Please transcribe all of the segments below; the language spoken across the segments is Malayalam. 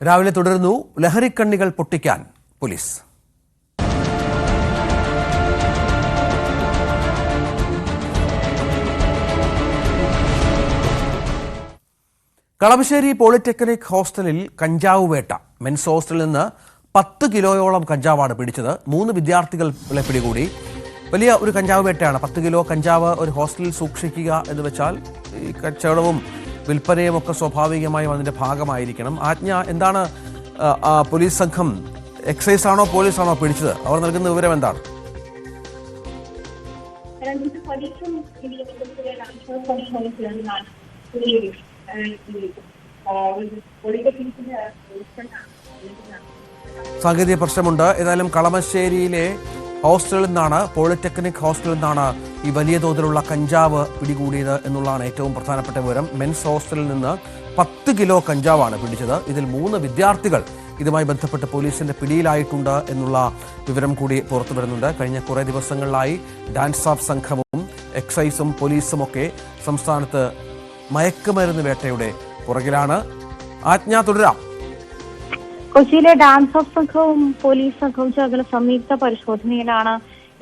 രാവിലെ തുടരുന്നു ലഹരിക്കണ്ണികൾ പൊട്ടിക്കാൻ പോലീസ്. കളമശ്ശേരി പോളിടെക്നിക് ഹോസ്റ്റലിൽ കഞ്ചാവ് വേട്ട. മെൻസ് ഹോസ്റ്റലിൽ നിന്ന് 10 കിലോയോളം കഞ്ചാവാണ് പിടിച്ചത്. 3 വിദ്യാർത്ഥികളെ പിടികൂടി. വലിയ ഒരു കഞ്ചാവ് വേട്ടയാണ്. 10 കിലോ കഞ്ചാവ് ഒരു ഹോസ്റ്റലിൽ സൂക്ഷിക്കുക എന്ന് വെച്ചാൽ ഈ കച്ചവടവും വിൽപ്പനയും ഒക്കെ സ്വാഭാവികമായും അതിന്റെ ഭാഗമായിരിക്കണം. ആജ്ഞ എന്താണ്? പോലീസ് സംഘം എക്സൈസ് ആണോ പോലീസാണോ പിടിച്ചത്? അവർ നൽകുന്ന വിവരം എന്താണ്? സാങ്കേതിക പ്രശ്നമുണ്ട്. ഏതായാലും കളമശ്ശേരിയിലെ ഹോസ്റ്റലിൽ നിന്നാണ്, പോളിടെക്നിക് ഹോസ്റ്റലിൽ നിന്നാണ് ഈ വലിയ തോതിലുള്ള കഞ്ചാവ് പിടികൂടിയത് എന്നുള്ളതാണ് ഏറ്റവും പ്രധാനപ്പെട്ട വിവരം. മെൻസ് ഹോസ്റ്റലിൽ നിന്ന് 10 കിലോ കഞ്ചാവാണ് പിടിച്ചത്. ഇതിൽ 3 വിദ്യാർത്ഥികൾ ഇതുമായി ബന്ധപ്പെട്ട് പോലീസിന്റെ പിടിയിലായിട്ടുണ്ട് എന്നുള്ള വിവരം കൂടി പുറത്തു വരുന്നുണ്ട്. കഴിഞ്ഞ കുറേ ദിവസങ്ങളിലായി ഡാൻസ് ഓഫ് സംഘവും എക്സൈസും പോലീസും ഒക്കെ സംസ്ഥാനത്ത് മയക്കുമരുന്ന് വേട്ടയുടെ പുറകിലാണ്. ആജ്ഞ തുടരാം. കൊച്ചിയിലെ ഡാൻസ് ഓഫ് സംഘവും പോലീസ് സംഘവും ചേർന്നുള്ള സംയുക്ത പരിശോധനയിലാണ്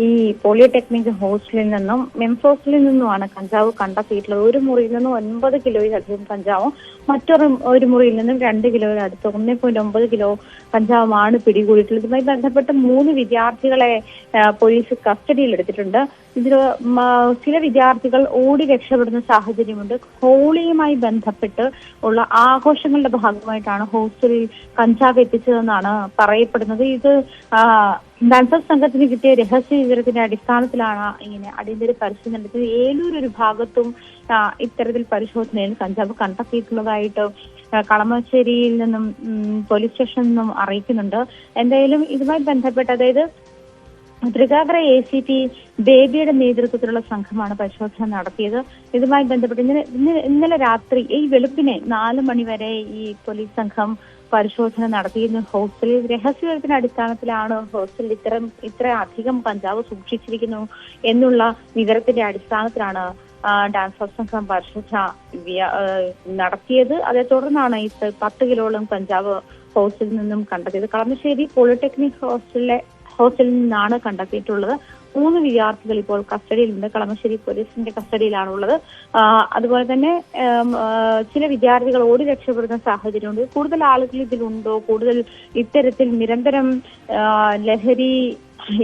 ഈ പോളിടെക്നിക് ഹോസ്റ്റലിൽ നിന്നും മെൻസ് ഹോസ്റ്റലിൽ നിന്നുമാണ് കഞ്ചാവ് കണ്ടെത്തിയിട്ടുള്ളത്. ഒരു മുറിയിൽ നിന്നും 9 കിലോയിലധികം കഞ്ചാവും മറ്റൊരു മുറിയിൽ നിന്നും 2 കിലോയിലടുത്ത് 1.9 കിലോ കഞ്ചാവുമാണ് പിടികൂടിയിട്ടുള്ളത്. ഇതുമായി ബന്ധപ്പെട്ട് 3 വിദ്യാർത്ഥികളെ പോലീസ് കസ്റ്റഡിയിലെടുത്തിട്ടുണ്ട്. ഇതിൽ ചില വിദ്യാർത്ഥികൾ ഓടി രക്ഷപ്പെടുന്ന സാഹചര്യമുണ്ട്. ഹോളിയുമായി ബന്ധപ്പെട്ട് ഉള്ള ആഘോഷങ്ങളുടെ ഭാഗമായിട്ടാണ് ഹോസ്റ്റലിൽ കഞ്ചാവ് എത്തിച്ചതെന്നാണ് പറയപ്പെടുന്നത്. ഇത് ഡാൻസർ സംഘത്തിന് കിട്ടിയ രഹസ്യ വിവരത്തിന്റെ അടിസ്ഥാനത്തിലാണ് ഇങ്ങനെ അടിയന്തര പരിശോധന നടത്തിയത്. ഏലൂർ ഒരു ഭാഗത്തും ഇത്തരത്തിൽ പരിശോധനയിൽ കഞ്ചാവ് കണ്ടെത്തിയിട്ടുള്ളതായിട്ട് കളമശ്ശേരിയിൽ നിന്നും പോലീസ് സ്റ്റേഷനിൽ നിന്നും അറിയിക്കുന്നുണ്ട്. എന്തായാലും ഇതുമായി ബന്ധപ്പെട്ട്, അതായത് തൃക്കാക്കര ACP ബേബിയുടെ നേതൃത്വത്തിലുള്ള സംഘമാണ് പരിശോധന നടത്തിയത്. ഇതുമായി ബന്ധപ്പെട്ട് ഇന്നലെ രാത്രി ഈ വെളുപ്പിനെ 4 മണി വരെ ഈ പോലീസ് സംഘം പരിശോധന നടത്തിയിരുന്നു. ഹോസ്റ്റലിൽ രഹസ്യവിവരത്തിന്റെ അടിസ്ഥാനത്തിലാണ് ഹോസ്റ്റലിൽ ഇത്ര അധികം കഞ്ചാവ് സൂക്ഷിച്ചിരിക്കുന്നു എന്നുള്ള വിവരത്തിന്റെ അടിസ്ഥാനത്തിലാണ് ഡാൻസ് ഓഫ് സംഘം പരിശോധന നടത്തിയത്. അതേ തുടർന്നാണ് ഈ 10 കിലോളം കഞ്ചാവ് ഹോസ്റ്റലിൽ നിന്നും കണ്ടെത്തിയത്. കളമശ്ശേരി പോളിടെക്നിക് ഹോസ്റ്റലിൽ നിന്നാണ് കണ്ടെത്തിയിട്ടുള്ളത്. 3 വിദ്യാർത്ഥികൾ ഇപ്പോൾ കസ്റ്റഡിയിലുണ്ട്. കളമശ്ശേരി പോലീസിന്റെ കസ്റ്റഡിയിലാണുള്ളത്. അതുപോലെ തന്നെ ചില വിദ്യാർത്ഥികൾ ഓടി രക്ഷപ്പെടുന്ന സാഹചര്യമുണ്ട്. കൂടുതൽ ആളുകൾ ഇതിലുണ്ടോ, കൂടുതൽ ഇത്തരത്തിൽ നിരന്തരം ലഹരി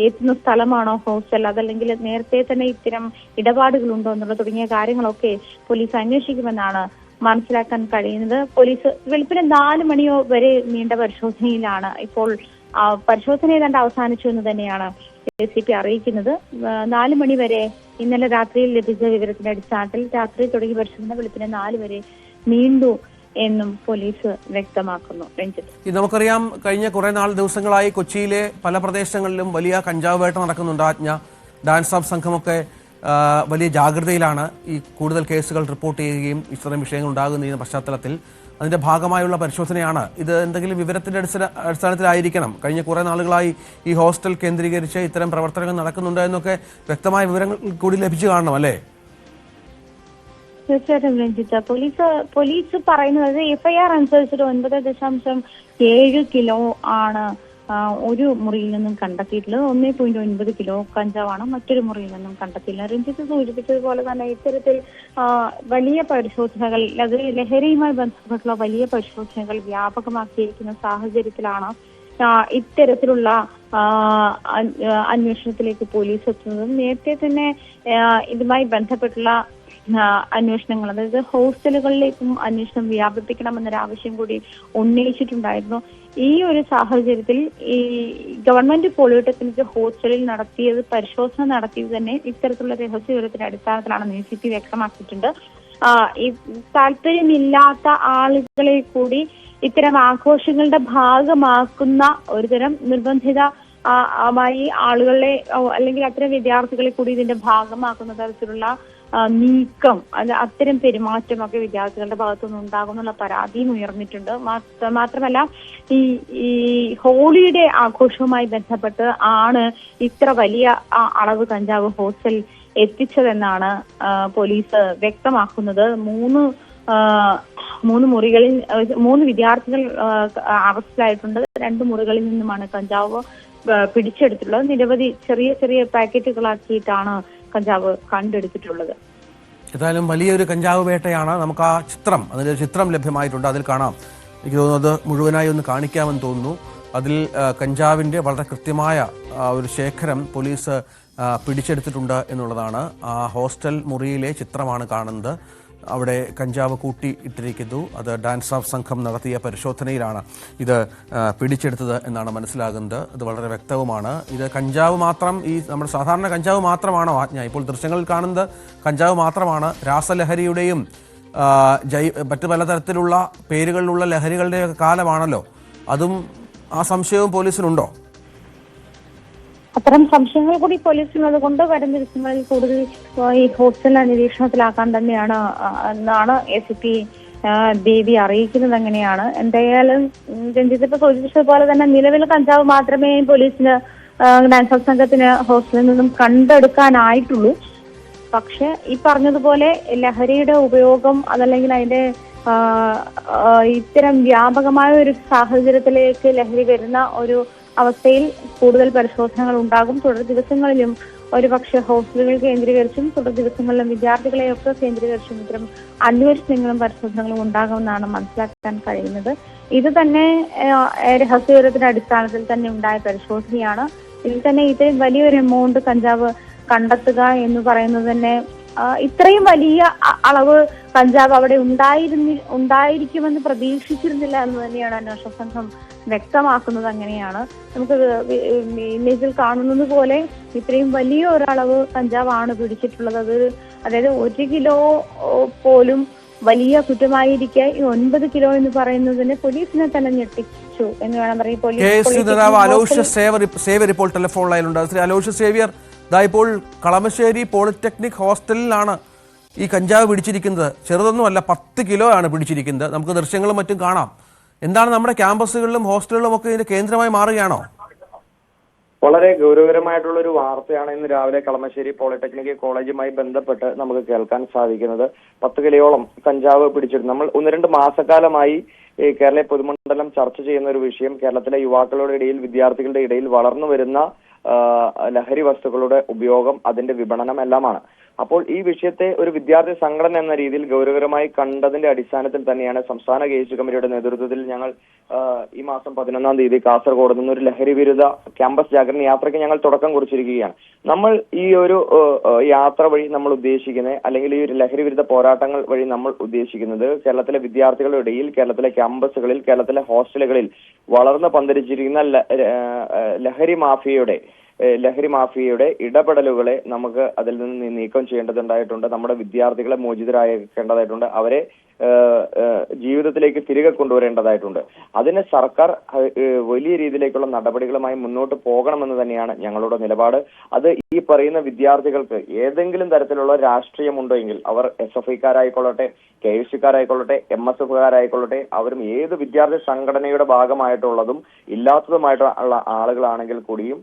എത്തുന്ന സ്ഥലമാണോ ഹോസ്റ്റൽ, അതല്ലെങ്കിൽ നേരത്തെ തന്നെ ഇത്തരം ഇടപാടുകളുണ്ടോ എന്നുള്ള തുടങ്ങിയ കാര്യങ്ങളൊക്കെ പോലീസ് അന്വേഷിക്കുമെന്നാണ് മനസ്സിലാക്കാൻ കഴിയുന്നത്. പോലീസ് വെളുപ്പിന് 4 മണി വരെ നീണ്ട പരിശോധനയിലാണ്. ഇപ്പോൾ പരിശോധന ഏതാണ്ട് അവസാനിച്ചു എന്ന് തന്നെയാണ് ACP അറിയിക്കുന്നത്. 4 മണി വരെ ഇന്നലെ രാത്രിയിൽ ലഭിച്ച വിവരത്തിന്റെ അടിസ്ഥാനത്തിൽ രാത്രി തുടങ്ങിയ പരിശോധന വെളുപ്പിന് 4 വരെ നീണ്ടു എന്നും പോലീസ് വ്യക്തമാക്കുന്നു. രഞ്ജിത്ത്, നമുക്കറിയാം, കഴിഞ്ഞ കുറെ ദിവസങ്ങളായി കൊച്ചിയിലെ പല പ്രദേശങ്ങളിലും വലിയ കഞ്ചാവ് വേട്ട നടക്കുന്നുണ്ട്. ആജ്ഞ ഡാൻസ് ഓഫ് സംഘമൊക്കെ വലിയ ജാഗ്രതയിലാണ്. ഈ കൂടുതൽ കേസുകൾ റിപ്പോർട്ട് ചെയ്യുകയും ഇത്തരം വിഷയങ്ങൾ ഉണ്ടാകുന്ന പശ്ചാത്തലത്തിൽ അതിന്റെ ഭാഗമായുള്ള പരിശോധനയാണ് ഇത്. എന്തെങ്കിലും വിവരത്തിന്റെ അടിസ്ഥാനത്തിലായിരിക്കണം. കഴിഞ്ഞ കുറെ നാളുകളായി ഈ ഹോസ്റ്റൽ കേന്ദ്രീകരിച്ച് ഇത്തരം പ്രവർത്തനങ്ങൾ നടക്കുന്നുണ്ട് എന്നൊക്കെ വ്യക്തമായ വിവരങ്ങൾ കൂടി ലഭിച്ചു കാണണം, അല്ലേ? തീർച്ചയായിട്ടും രഞ്ജിത്ത്, പോലീസ് പറയുന്നത് FIR അനുസരിച്ചിട്ട് 9.7 കിലോ ആണ് ഒരു മുറിയിൽ നിന്നും കണ്ടെത്തിയിട്ടുള്ളത്. 1.9 കിലോ കഞ്ചാവാണ് മറ്റൊരു മുറിയിൽ നിന്നും കണ്ടെത്തിയിട്ടുള്ളത്. രഞ്ജിത്ത് സൂചിപ്പിച്ചതുപോലെ തന്നെ ഇത്തരത്തിൽ വലിയ പരിശോധനകൾ, അത് ലഹരിയുമായി ബന്ധപ്പെട്ടുള്ള വലിയ പരിശോധനകൾ വ്യാപകമാക്കിയിരിക്കുന്ന സാഹചര്യത്തിലാണ് ഇത്തരത്തിലുള്ള അന്വേഷണത്തിലേക്ക് പോലീസ് എത്തുന്നത്. നേരത്തെ തന്നെ ഇതുമായി ബന്ധപ്പെട്ടുള്ള അന്വേഷണങ്ങൾ, അതായത് ഹോസ്റ്റലുകളിലേക്കും അന്വേഷണം വ്യാപിപ്പിക്കണമെന്നൊരാവശ്യം കൂടി ഉന്നയിച്ചിട്ടുണ്ടായിരുന്നു. ഈ ഒരു സാഹചര്യത്തിൽ ഈ ഗവൺമെന്റ് പോളിടെക്നിക് ഹോസ്റ്റലിൽ പരിശോധന നടത്തിയത് തന്നെ ഇത്തരത്തിലുള്ള രഹസ്യ വിവരത്തിന്റെ അടിസ്ഥാനത്തിലാണെന്ന് ACP വ്യക്തമാക്കിയിട്ടുണ്ട്. ഈ താല്പര്യമില്ലാത്ത ആളുകളെ കൂടി ഇത്തരം ആഘോഷങ്ങളുടെ ഭാഗമാക്കുന്ന ഒരുതരം നിർബന്ധിതമായി ആളുകളെ അല്ലെങ്കിൽ അത്തരം വിദ്യാർത്ഥികളെ കൂടി ഇതിന്റെ ഭാഗമാക്കുന്ന തരത്തിലുള്ള നീക്കം, അത്തരം പെരുമാറ്റമൊക്കെ വിദ്യാർത്ഥികളുടെ ഭാഗത്തുനിന്ന് ഉണ്ടാകുന്നുള്ള പരാതിയും ഉയർന്നിട്ടുണ്ട്. മാത്രമല്ല ഈ ഹോളിയുടെ ആഘോഷവുമായി ബന്ധപ്പെട്ട് ആണ് ഇത്ര വലിയ അളവ് കഞ്ചാവ് ഹോസ്റ്റൽ എത്തിച്ചതെന്നാണ് പോലീസ് വ്യക്തമാക്കുന്നത്. മൂന്ന് വിദ്യാർത്ഥികൾ അറസ്റ്റിലായിട്ടുണ്ട്. 2 മുറികളിൽ നിന്നുമാണ് കഞ്ചാവ് പിടിച്ചെടുത്തിട്ടുള്ളത്. നിരവധി ചെറിയ ചെറിയ പാക്കറ്റുകളാക്കിയിട്ടാണ് കഞ്ചാവ് കണ്ടെടുത്തിട്ടുള്ളത്. ഏതായാലും വലിയൊരു കഞ്ചാവ് വേട്ടയാണ്. നമുക്ക് ആ ചിത്രം, അതിൻ്റെ ചിത്രം ലഭ്യമായിട്ടുണ്ട്, അതിൽ കാണാം. എനിക്ക് തോന്നുന്നത് മുഴുവനായി ഒന്ന് കാണിക്കാമെന്ന് തോന്നുന്നു. അതിൽ കഞ്ചാവിൻ്റെ വളരെ കൃത്യമായ ഒരു ശേഖരം പോലീസ് പിടിച്ചെടുത്തിട്ടുണ്ട് എന്നുള്ളതാണ്. ആ ഹോസ്റ്റൽ മുറിയിലെ ചിത്രമാണ് കാണുന്നത്. അവിടെ കഞ്ചാവ് കൂട്ടി ഇട്ടിരിക്കുന്നു. അത് ഡാൻസ് ഓഫ് സംഘം നടത്തിയ പരിശോധനയിലാണ് ഇത് പിടിച്ചെടുത്തത് എന്നാണ് മനസ്സിലാകുന്നത്. ഇത് വളരെ വ്യക്തവുമാണ്. ഇത് കഞ്ചാവ് മാത്രം, ഈ നമ്മുടെ സാധാരണ കഞ്ചാവ് മാത്രമാണോ ആജ്ഞ? ഇപ്പോൾ ദൃശ്യങ്ങളിൽ കാണുന്നത് കഞ്ചാവ് മാത്രമാണ്. രാസലഹരിയുടെയും മറ്റു പലതരത്തിലുള്ള പേരുകളിലുള്ള ലഹരികളുടെ കാലമാണല്ലോ. അതും ആ സംശയവും പോലീസിനുണ്ടോ? അത്തരം സംശയങ്ങൾ കൂടി പോലീസിനുള്ളത് കൊണ്ട് വരും ദിവസങ്ങളിൽ കൂടുതൽ ഈ ഹോസ്റ്റൽ നിരീക്ഷണത്തിലാക്കാൻ തന്നെയാണ് എന്നാണ് ACP ദേവി അറിയിക്കുന്നത്. എങ്ങനെയാണ് എന്തായാലും രഞ്ജിത്ത് ഇപ്പൊ സൂചിപ്പിച്ചതുപോലെ തന്നെ നിലവിൽ കഞ്ചാവ് മാത്രമേ പോലീസിന് ഡാൻസ് ഓഫ് സംഘത്തിന് ഹോസ്റ്റലിൽ നിന്നും കണ്ടെടുക്കാനായിട്ടുള്ളൂ. പക്ഷെ ഈ പറഞ്ഞതുപോലെ ലഹരിയുടെ ഉപയോഗം അതല്ലെങ്കിൽ അതിന്റെ ഇത്തരം വ്യാപകമായ ഒരു സാഹചര്യത്തിലേക്ക് ലഹരി വരുന്ന ഒരു അവസ്ഥയിൽ കൂടുതൽ പരിശോധനകൾ ഉണ്ടാകും. തുടർ ദിവസങ്ങളിലും ഒരുപക്ഷെ ഹോസ്റ്റലുകൾ കേന്ദ്രീകരിച്ചും തുടർ ദിവസങ്ങളിലും വിദ്യാർത്ഥികളെയൊക്കെ കേന്ദ്രീകരിച്ചും ഇത്തരം അന്വേഷണങ്ങളും പരിശോധനകളും ഉണ്ടാകുമെന്നാണ് മനസ്സിലാക്കാൻ കഴിയുന്നത്. ഇത് തന്നെ രഹസ്യവിവരത്തിന്റെ അടിസ്ഥാനത്തിൽ തന്നെ ഉണ്ടായ പരിശോധനയാണ്. ഇതിൽ തന്നെ ഇത്രയും വലിയൊരു എമൗണ്ട് കഞ്ചാവ് കണ്ടെത്തുക എന്ന് പറയുന്നത് തന്നെ ഇത്രയും വലിയ അളവ് കഞ്ചാവ് അവിടെ ഉണ്ടായിരിക്കുമെന്ന് പ്രതീക്ഷിച്ചിരുന്നില്ല എന്ന് തന്നെയാണ് അന്വേഷണ സംഘം വ്യക്തമാക്കുന്നത്. അങ്ങനെയാണ് നമുക്ക് ഇമേജിൽ കാണുന്നത് പോലെ ഇത്രയും വലിയ ഒരളവ് കഞ്ചാവാണ് പിടിച്ചിട്ടുള്ളത്. അതായത് 1 കിലോ പോലും വലിയ കുറ്റമായിരിക്കെ ഈ 9 കിലോ എന്ന് പറയുന്നതിന് പോലീസിനെ തന്നെ ഞെട്ടിച്ചു എന്ന് വേണം പറയാം. അലോഷ്യസ് സേവ്യർ ഇപ്പോൾ ടെലിഫോൺ ലൈനിലുണ്ട്. ശ്രീ അലോഷ്യസ് സേവ്യർ, ഇപ്പോൾ കളമശ്ശേരി പോളിടെക്നിക് ഹോസ്റ്റലിലാണ് ഈ കഞ്ചാവ് പിടിച്ചിരിക്കുന്നത്. ചെറുതൊന്നുമല്ല, 10 കിലോ ആണ് പിടിച്ചിരിക്കുന്നത്. നമുക്ക് ദൃശ്യങ്ങളും മറ്റും കാണാം. എന്താണ് നമ്മുടെ ക്യാമ്പസുകളിലും ഹോസ്റ്റലുകളിലും ഒക്കെ ഇതിന്റെ കേന്ദ്രമായി മാറുകയാണോ? വളരെ ഗൗരവകരമായിട്ടുള്ള ഒരു വാർത്തയാണ് ഇന്ന് രാവിലെ കളമശ്ശേരി പോളിടെക്നിക് കോളേജുമായി ബന്ധപ്പെട്ട് നമുക്ക് കേൾക്കാൻ സാധിക്കുന്നത്. 10 കിലോയോളം കഞ്ചാവ് പിടിച്ചിരുന്നു. നമ്മൾ 1-2 മാസക്കാലമായി കേരള പൊതുമണ്ഡലം ചർച്ച ചെയ്യുന്ന ഒരു വിഷയം കേരളത്തിലെ യുവാക്കളുടെ ഇടയിൽ, വിദ്യാർത്ഥികളുടെ ഇടയിൽ വളർന്നു വരുന്ന ലഹരി വസ്തുക്കളുടെ ഉപയോഗം, അതിന്റെ വിപണനം എല്ലാമാണ്. അപ്പോൾ ഈ വിഷയത്തെ ഒരു വിദ്യാർത്ഥി സംഘടന എന്ന രീതിയിൽ ഗൗരവകരമായി കണ്ടതിന്റെ അടിസ്ഥാനത്തിൽ തന്നെയാണ് സംസ്ഥാന കേസ് കമ്മിറ്റിയുടെ നേതൃത്വത്തിൽ ഞങ്ങൾ ഈ മാസം 11-ാം തീയതി കാസർഗോഡ് നിന്ന് ഒരു ലഹരി വിരുദ്ധ ക്യാമ്പസ് ജാഗരണ യാത്രയ്ക്ക് ഞങ്ങൾ തുടക്കം കുറിച്ചിരിക്കുകയാണ്. നമ്മൾ ഈ ഒരു യാത്ര വഴി നമ്മൾ ഉദ്ദേശിക്കുന്നത്, അല്ലെങ്കിൽ ഈ ഒരു ലഹരി വിരുദ്ധ പോരാട്ടങ്ങൾ വഴി നമ്മൾ ഉദ്ദേശിക്കുന്നത്, കേരളത്തിലെ വിദ്യാർത്ഥികളുടെ ഇടയിൽ, കേരളത്തിലെ ക്യാമ്പസുകളിൽ, കേരളത്തിലെ ഹോസ്റ്റലുകളിൽ വളർന്നു പന്തലിച്ചിരിക്കുന്ന ലഹരി മാഫിയയുടെ ഇടപെടലുകളെ നമുക്ക് അതിൽ നിന്ന് നീക്കം ചെയ്യേണ്ടതുണ്ടായിട്ടുണ്ട്. നമ്മുടെ വിദ്യാർത്ഥികളെ മോചിതരാക്കേണ്ടതായിട്ടുണ്ട്. അവരെ ജീവിതത്തിലേക്ക് തിരികെ കൊണ്ടുവരേണ്ടതായിട്ടുണ്ട്. അതിന് സർക്കാർ വലിയ രീതിയിലേക്കുള്ള നടപടികളുമായി മുന്നോട്ട് പോകണമെന്ന് തന്നെയാണ് ഞങ്ങളുടെ നിലപാട്. അത് ഈ പറയുന്ന വിദ്യാർത്ഥികൾക്ക് ഏതെങ്കിലും തരത്തിലുള്ള രാഷ്ട്രീയമുണ്ടോ എങ്കിൽ അവർ SFIക്കാരായിക്കൊള്ളട്ടെ, KSUക്കാരായിക്കൊള്ളട്ടെ, MSFകാരായിക്കൊള്ളട്ടെ, അവരും ഏത് വിദ്യാർത്ഥി സംഘടനയുടെ ഭാഗമായിട്ടുള്ളതും ഇല്ലാത്തതുമായിട്ടുള്ള ആളുകളാണെങ്കിൽ കൂടിയും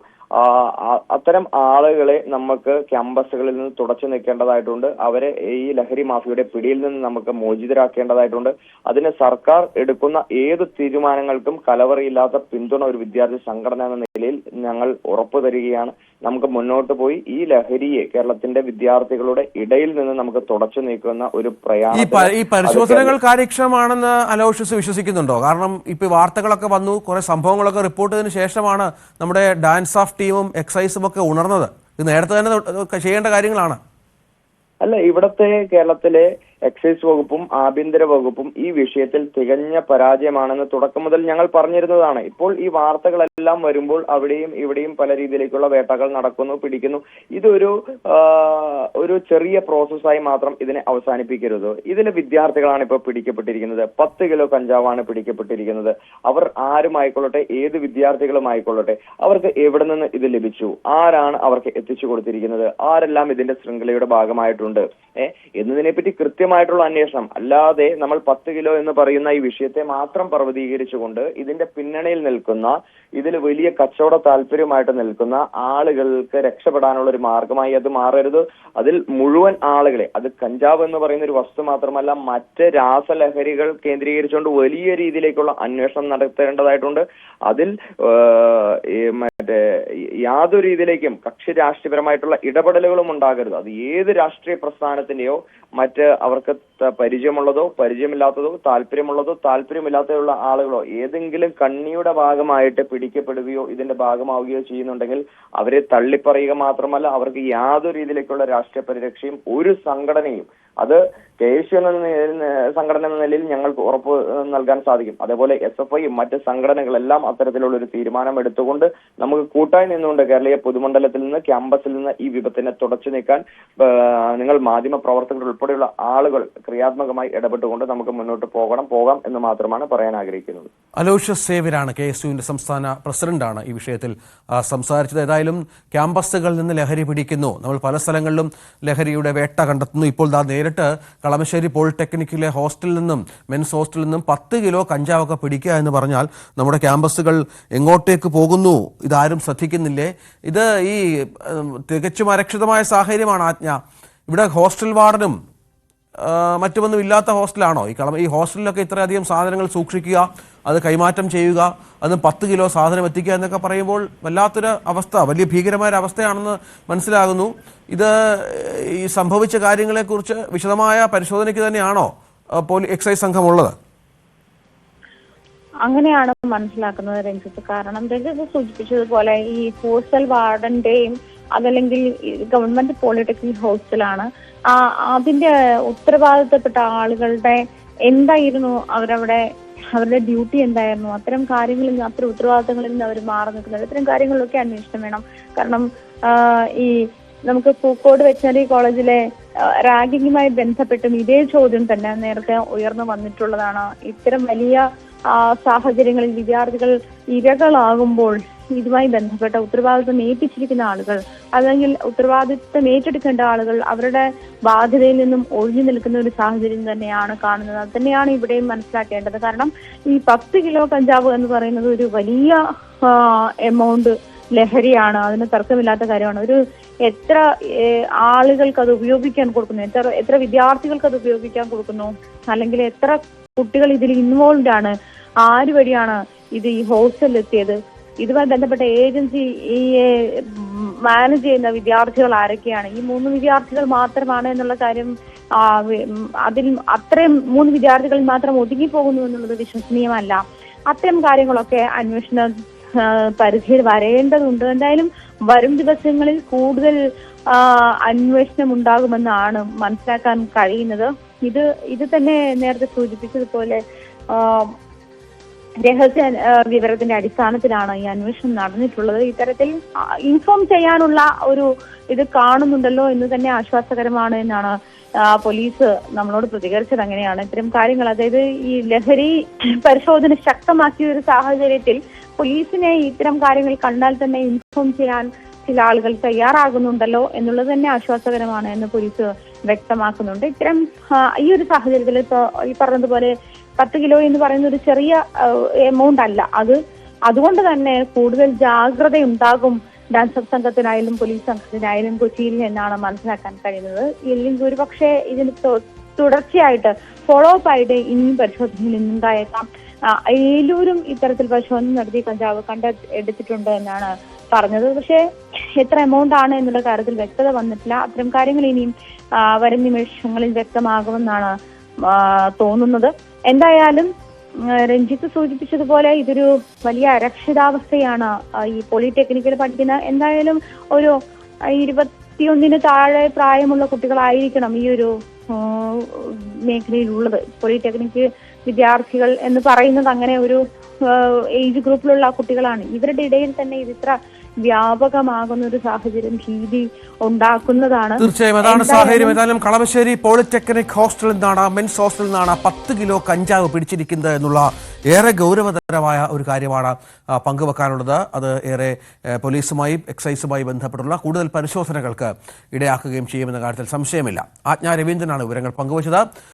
അത്തരം ആളുകളെ നമുക്ക് ക്യാമ്പസുകളിൽ നിന്ന് തുടച്ചു നിൽക്കേണ്ടതായിട്ടുണ്ട്. അവരെ ഈ ലഹരി മാഫിയയുടെ പിടിയിൽ നിന്ന് നമുക്ക് മോചിതരാക്കേണ്ടതായിട്ടുണ്ട്. അതിന് സർക്കാർ എടുക്കുന്ന ഏത് തീരുമാനങ്ങൾക്കും കലവറയില്ലാത്ത പിന്തുണ ഒരു വിദ്യാർത്ഥി സംഘടന എന്ന നിലയിൽ ഞങ്ങൾ ഉറപ്പു തരികയാണ്. നമുക്ക് മുന്നോട്ട് പോയി ഈ ലഹരിയെ കേരളത്തിന്റെ വിദ്യാർത്ഥികളുടെ ഇടയിൽ നിന്ന് നമുക്ക് തുടച്ചു നീക്കുന്ന ഒരു പ്രയാണം. ഈ പരിശോധനകൾ കാര്യക്ഷമമാണെന്ന് അലോഷ്യസ് വിശ്വസിക്കുന്നുണ്ടോ? കാരണം ഇപ്പൊ വാർത്തകളൊക്കെ വന്നു, കുറെ സംഭവങ്ങളൊക്കെ റിപ്പോർട്ട് ചെയ്തതിനു ശേഷമാണ് നമ്മുടെ ഡാൻസ് ഓഫ് ടീമും എക്സൈസും ഒക്കെ ഉണർന്നത്. ഇത് നേരത്തെ തന്നെ ചെയ്യേണ്ട കാര്യങ്ങളാണ്. അല്ല, ഇവിടത്തെ കേരളത്തിലെ എക്സൈസ് വകുപ്പും ആഭ്യന്തര വകുപ്പും ഈ വിഷയത്തിൽ തികഞ്ഞ പരാജയമാണെന്ന് തുടക്കം മുതൽ ഞങ്ങൾ പറഞ്ഞിരുന്നതാണ്. ഇപ്പോൾ ഈ വാർത്തകളെല്ലാം വരുമ്പോൾ അവിടെയും ഇവിടെയും പല രീതിയിലേക്കുള്ള വേട്ടകൾ നടക്കുന്നു, പിടിക്കുന്നു. ഇതൊരു ചെറിയ പ്രോസസ്സായി മാത്രം ഇതിനെ അവസാനിപ്പിക്കരുത്. ഇതിലെ വിദ്യാർത്ഥികളാണ് ഇപ്പോൾ പിടിക്കപ്പെട്ടിരിക്കുന്നത്. 10 കിലോ കഞ്ചാവാണ് പിടിക്കപ്പെട്ടിരിക്കുന്നത്. അവർ ആരുമായിക്കൊള്ളട്ടെ, ഏത് വിദ്യാർത്ഥികളുമായിക്കൊള്ളട്ടെ, അവർക്ക് എവിടെ നിന്ന് ഇത് ലഭിച്ചു, ആരാണ് അവർക്ക് എത്തിച്ചു കൊടുത്തിരിക്കുന്നത്, ആരെല്ലാം ഇതിന്റെ ശൃംഖലയുടെ ഭാഗമായിട്ടുണ്ട് എന്നതിനെപ്പറ്റി കൃത്യമായി ഗൗരവമായിട്ടുള്ള അന്വേഷണം, അല്ലാതെ നമ്മൾ 10 കിലോ എന്ന് പറയുന്ന ഈ വിഷയത്തെ മാത്രം പർവ്വതീകരിച്ചുകൊണ്ട് ഇതിന്റെ പിന്നണിയിൽ നിൽക്കുന്ന, ഇതിൽ വലിയ കച്ചവട താല്പര്യമായിട്ട് നിൽക്കുന്ന ആളുകൾക്ക് രക്ഷപ്പെടാനുള്ള ഒരു മാർഗമായി അത് മാറരുത്. അതിൽ മുഴുവൻ ആളുകളെ, അത് കഞ്ചാവ് എന്ന് പറയുന്ന ഒരു വസ്തു മാത്രമല്ല, മറ്റ് രാസലഹരികൾ കേന്ദ്രീകരിച്ചുകൊണ്ട് വലിയ രീതിയിലേക്കുള്ള അന്വേഷണം നടത്തേണ്ടതായിട്ടുണ്ട്. അതിൽ യാതൊരു രീതിയിലേക്കും കക്ഷി രാഷ്ട്രീയപരമായിട്ടുള്ള ഇടപെടലുകളും ഉണ്ടാകരുത്. അത് ഏത് രാഷ്ട്രീയ പ്രസ്ഥാനത്തിന്റെയോ മറ്റ് അവർക്ക് പരിചയമുള്ളതോ പരിചയമില്ലാത്തതോ താല്പര്യമുള്ളതോ താല്പര്യമില്ലാത്തതുള്ള ആളുകളോ ഏതെങ്കിലും കണ്ണിയുടെ ഭാഗമായിട്ട് പിടിക്കപ്പെടുകയോ ഇതിന്റെ ഭാഗമാവുകയോ ചെയ്യുന്നുണ്ടെങ്കിൽ അവരെ തള്ളിപ്പറയുക മാത്രമല്ല, അവർക്ക് യാതൊരു രീതിയിലേക്കുള്ള രാഷ്ട്രീയ പരിരക്ഷയും ഒരു സംഘടനയും, അത് KSU എന്ന സംഘടന എന്ന നിലയിൽ ഞങ്ങൾക്ക് ഉറപ്പ് നൽകാൻ സാധിക്കും. അതേപോലെ SFIയും മറ്റ് സംഘടനകളെല്ലാം അത്തരത്തിലുള്ള ഒരു തീരുമാനം എടുത്തുകൊണ്ട് നമുക്ക് കൂട്ടായി നിന്നുകൊണ്ട് കേരളീയ പൊതുമണ്ഡലത്തിൽ നിന്ന്, ക്യാമ്പസിൽ നിന്ന് ഈ വിപത്തിനെ തുടച്ചു നീക്കാൻ നിങ്ങൾ മാധ്യമ പ്രവർത്തകർ ഉൾപ്പെടെയുള്ള ആളുകൾ ക്രിയാത്മകമായി ഇടപെട്ടുകൊണ്ട് നമുക്ക് മുന്നോട്ട് പോകാം എന്ന് മാത്രമാണ് പറയാൻ ആഗ്രഹിക്കുന്നത്. അലോഷ്യസ് സേവ്യരാണ് KSUവിന്റെ സംസ്ഥാന പ്രസിഡന്റാണ് ഈ വിഷയത്തിൽ സംസാരിച്ചത്. ഏതായാലും ക്യാമ്പസുകളിൽ നിന്ന് ലഹരി പിടിക്കുന്നു, നമ്മൾ പല സ്ഥലങ്ങളിലും ലഹരിയുടെ വേട്ട കണ്ടെത്തുന്നു. ഇപ്പോൾ നേരിട്ട് കളമശ്ശേരി പോളിടെക്നിക്കിലെ ഹോസ്റ്റലിൽ നിന്നും, മെൻസ് ഹോസ്റ്റലിൽ നിന്നും 10 കിലോ കഞ്ചാവൊക്കെ പിടിക്കുക എന്ന് പറഞ്ഞാൽ നമ്മുടെ ക്യാമ്പസുകൾ എങ്ങോട്ടേക്ക് പോകുന്നു, ഇതാരും ശ്രദ്ധിക്കുന്നില്ലേ? ഇത് ഈ തികച്ചും അരക്ഷിതമായ സാഹചര്യമാണ് ആജ്ഞ. ഇവിടെ ഹോസ്റ്റൽ വാർഡനും മറ്റുമൊന്നും ഇല്ലാത്ത ഹോസ്റ്റലാണോ ഈ ഹോസ്റ്റലിലൊക്കെ ഇത്രയധികം സാധനങ്ങൾ സൂക്ഷിക്കുക, അത് കൈമാറ്റം ചെയ്യുക, അത് 10 കിലോ സാധനം എത്തിക്കുക എന്നൊക്കെ പറയുമ്പോൾ വല്ലാത്തൊരു അവസ്ഥ, വലിയ ഭീകരമായ ഒരു അവസ്ഥയാണെന്ന് മനസ്സിലാകുന്നു. ഇത് ഈ സംഭവിച്ച കാര്യങ്ങളെക്കുറിച്ച് വിശദമായ പരിശോധനയ്ക്ക് തന്നെയാണോ എക്സൈസ് സംഘം ഉള്ളത്? അങ്ങനെയാണ് മനസ്സിലാക്കുന്നത് രഞ്ജിത്ത്. കാരണം രഞ്ജിത്ത് സൂചിപ്പിച്ചതുപോലെ ഈ ഹോസ്റ്റൽ വാർഡന്റെയും അതല്ലെങ്കിൽ ഗവൺമെന്റ് പോളിടെക്നിക് ഹോസ്റ്റലാണ്, അതിന്റെ ഉത്തരവാദിത്തപ്പെട്ട ആളുകളുടെ എന്തായിരുന്നു അവരുടെ ഡ്യൂട്ടി എന്തായിരുന്നു, അത്തരം കാര്യങ്ങളിൽ നിന്ന്, അത്തരം ഉത്തരവാദിത്തങ്ങളിൽ നിന്ന് അവർ മാറി നിൽക്കുന്നത്, ഇത്തരം കാര്യങ്ങളിലൊക്കെ അന്വേഷണം വേണം. കാരണം ഈ നമുക്ക് പൂക്കോട് വെറ്ററിനറി കോളേജിലെ റാഗിങ്ങുമായി ബന്ധപ്പെട്ടും ഇതേ ചോദ്യം തന്നെ നേരത്തെ ഉയർന്നു വന്നിട്ടുള്ളതാണ്. ഇത്തരം വലിയ സാഹചര്യങ്ങളിൽ വിദ്യാർത്ഥികൾ ഇരകളാകുമ്പോൾ ഇതുമായി ബന്ധപ്പെട്ട ഉത്തരവാദിത്വം ഏൽപ്പിച്ചിരിക്കുന്ന ആളുകൾ അല്ലെങ്കിൽ ഉത്തരവാദിത്വം ഏറ്റെടുക്കേണ്ട ആളുകൾ അവരുടെ ബാധ്യതയിൽ നിന്നും ഒഴിഞ്ഞു നിൽക്കുന്ന ഒരു സാഹചര്യം തന്നെയാണ് കാണുന്നത്. അത് തന്നെയാണ് ഇവിടെയും മനസ്സിലാക്കേണ്ടത്. കാരണം ഈ 10 കിലോ കഞ്ചാവ് എന്ന് പറയുന്നത് ഒരു വലിയ എമൗണ്ട് ലഹരിയാണ്, അതിന് തർക്കമില്ലാത്ത കാര്യമാണ്. എത്ര ആളുകൾക്ക് അത് ഉപയോഗിക്കാൻ കൊടുക്കുന്നു, എത്ര വിദ്യാർത്ഥികൾക്ക് അത് ഉപയോഗിക്കാൻ കൊടുക്കുന്നു, അല്ലെങ്കിൽ എത്ര കുട്ടികൾ ഇതിൽ ഇൻവോൾവ് ആണ്, ആര് വഴിയാണ് ഇത് ഈ ഹോസ്റ്റലിൽ എത്തിയത്, ഇതുമായി ബന്ധപ്പെട്ട ഏജൻസി ഈ മാനേജ് ചെയ്യുന്ന വിദ്യാർത്ഥികൾ ആരൊക്കെയാണ്, ഈ 3 വിദ്യാർത്ഥികൾ മാത്രമാണ് എന്നുള്ള കാര്യം അതിൽ അത്രയും 3 വിദ്യാർത്ഥികളിൽ മാത്രം ഒതുങ്ങിപ്പോകുന്നു എന്നുള്ളത് വിശ്വസനീയമല്ല. അത്തരം കാര്യങ്ങളൊക്കെ അന്വേഷണ പരിധിയിൽ വരേണ്ടതുണ്ട്. എന്തായാലും വരും ദിവസങ്ങളിൽ കൂടുതൽ അന്വേഷണം ഉണ്ടാകുമെന്നാണ് മനസ്സിലാക്കാൻ കഴിയുന്നത്. ഇത് തന്നെ നേരത്തെ സൂചിപ്പിച്ചതുപോലെ രഹസ്യ വിവരത്തിന്റെ അടിസ്ഥാനത്തിലാണ് ഈ അന്വേഷണം നടന്നിട്ടുള്ളത്. ഇത്തരത്തിൽ ഇൻഫോം ചെയ്യാനുള്ള ഒരു ഇത് കാണുന്നുണ്ടല്ലോ എന്ന് തന്നെ ആശ്വാസകരമാണ് എന്നാണ് പോലീസ് നമ്മളോട് പ്രതികരിച്ചത്. അങ്ങനെയാണ് ഇത്തരം കാര്യങ്ങൾ, അതായത് ഈ ലഹരി പരിശോധന ശക്തമാക്കിയ ഒരു സാഹചര്യത്തിൽ പോലീസിനെ ഇത്തരം കാര്യങ്ങൾ കണ്ടാൽ തന്നെ ഇൻഫോം ചെയ്യാൻ ചില ആളുകൾ തയ്യാറാകുന്നുണ്ടല്ലോ എന്നുള്ളത് തന്നെ ആശ്വാസകരമാണ് എന്ന് പോലീസ് വ്യക്തമാക്കുന്നുണ്ട്. ഇത്തരം ഈ ഒരു സാഹചര്യത്തിൽ ഈ പറഞ്ഞതുപോലെ 10 കിലോ എന്ന് പറയുന്ന ഒരു ചെറിയ എമൗണ്ട് അല്ല. അതുകൊണ്ട് തന്നെ കൂടുതൽ ജാഗ്രത ഉണ്ടാകും ഡാൻസ് ഓഫ് സംഘത്തിനായാലും പോലീസ് സംഘത്തിനായാലും കൊച്ചിയിൽ എന്നാണ് മനസ്സിലാക്കാൻ കഴിയുന്നത്. ഇല്ലെങ്കിൽ ഒരുപക്ഷെ ഇതിന് തുടർച്ചയായിട്ട് ഫോളോ അപ്പ് ആയിട്ട് ഇനിയും പരിശോധനയിൽ ഉണ്ടായേക്കാം. ഏലൂരും ഇത്തരത്തിൽ പരിശോധന നടത്തി കഞ്ചാവ് എടുത്തിട്ടുണ്ട് എന്നാണ് പറഞ്ഞത്. പക്ഷേ എത്ര എമൗണ്ട് ആണ് എന്നുള്ള കാര്യത്തിൽ വ്യക്തത വന്നിട്ടില്ല. അത്തരം കാര്യങ്ങൾ ഇനിയും വരും നിമിഷങ്ങളിൽ വ്യക്തമാകുമെന്നാണ് തോന്നുന്നത്. എന്തായാലും രഞ്ജിത്ത് സൂചിപ്പിച്ചതുപോലെ ഇതൊരു വലിയ അരക്ഷിതാവസ്ഥയാണ് ഈ പോളിടെക്നിക്കിൽ പഠിക്കുന്ന എന്തായാലും ഒരു 21 താഴെ പ്രായമുള്ള കുട്ടികളായിരിക്കണം ഈ ഒരു മേഖലയിലുള്ളത്. പോളിടെക്നിക് വിദ്യാർത്ഥികൾ എന്ന് പറയുന്നത് അങ്ങനെ ഒരു ഏജ് ഗ്രൂപ്പിലുള്ള കുട്ടികളാണ്. ഇവരുടെ ഇടയിൽ തന്നെ ഇത് ഇത്ര വ്യാപകമാകുന്ന ഒരു സാഹചര്യം ഭീതി ഉണ്ടാക്കുന്നതാണ്. തീർച്ചയായും അതാണ് സാഹചര്യം. ഏതായാലും കളമശ്ശേരി പോളിടെക്നിക് ഹോസ്റ്റലിൽ നിന്നാണ്, മെൻസ് ഹോസ്റ്റലിൽ നിന്നാണ് 10 കിലോ കഞ്ചാവ് പിടിച്ചിരിക്കുന്നത് എന്നുള്ള ഏറെ ഗൗരവതരമായ ഒരു കാര്യമാണ് പങ്കുവെക്കാനുള്ളത്. അത് ഏറെ പോലീസുമായി എക്സൈസുമായി ബന്ധപ്പെട്ടുള്ള കൂടുതൽ പരിശോധനകൾക്ക് ഇടയാക്കുകയും ചെയ്യുമെന്ന കാര്യത്തിൽ സംശയമില്ല. ആജ്ഞ രവീന്ദ്രനാണ് വിവരങ്ങൾ പങ്കുവച്ചത്.